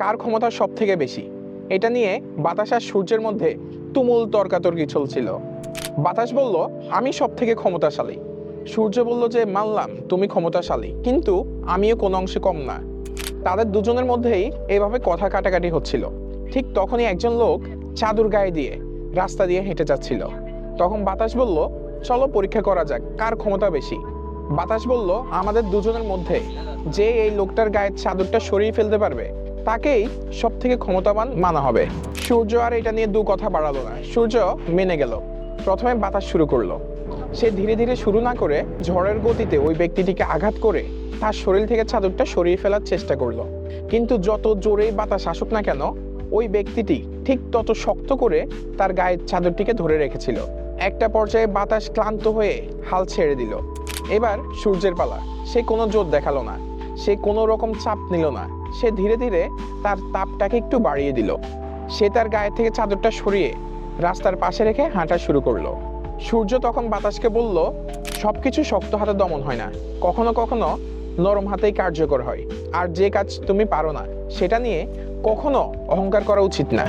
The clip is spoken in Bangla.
কার ক্ষমতা সব থেকে বেশি। এটা নিয়ে বাতাস আর সূর্যের মধ্যে তুমুল তর্কাতর্কি চলছিল। বাতাস বলল, আমি সব থেকে ক্ষমতাশালী। সূর্য বলল যে, মানলাম তুমি ক্ষমতাশালী, কিন্তু আমিও কোনো অংশে কম না। তাদের দুজনের মধ্যেই এভাবে কথা কাটাকাটি হচ্ছিল। ঠিক তখনই একজন লোক চাদর গায়ে দিয়ে রাস্তা দিয়ে হেঁটে যাচ্ছিল। তখন বাতাস বলল, চলো পরীক্ষা করা যাক কার ক্ষমতা বেশি। বাতাস বলল, আমাদের দুজনের মধ্যে যে এই লোকটার গায়ের চাদরটা সরিয়ে ফেলতে পারবে তাকেই সব থেকে ক্ষমতাবান মানা হবে। সূর্য আর এটা নিয়ে দু কথা বাড়ালো না, সূর্য মেনে গেল। প্রথমে বাতাস শুরু করলো। সে ধীরে ধীরে শুরু না করে ঝড়ের গতিতে ওই ব্যক্তিটিকে আঘাত করে তার শরীর থেকে চাদরটা সরিয়ে ফেলার চেষ্টা করলো। কিন্তু যত জোরেই বাতাস আসুক না কেন, ওই ব্যক্তিটি ঠিক তত শক্ত করে তার গায়ের চাদরটিকে ধরে রেখেছিল। একটা পর্যায়ে বাতাস ক্লান্ত হয়ে হাল ছেড়ে দিল। এবার সূর্যের পালা। সে কোনো জোর দেখালো না, সে কোনো রকম চাপ নিল না। সে ধীরে ধীরে তার তাপটাকে একটু বাড়িয়ে দিল। সে তার গায়ে থেকে চাদরটা সরিয়ে রাস্তার পাশে রেখে হাঁটা শুরু করলো। সূর্য তখন বাতাসকে বলল, সবকিছু শক্ত হাতে দমন হয় না, কখনো কখনো নরম হাতেই কার্যকর হয়। আর যে কাজ তুমি পারো না সেটা নিয়ে কখনো অহংকার করা উচিত না।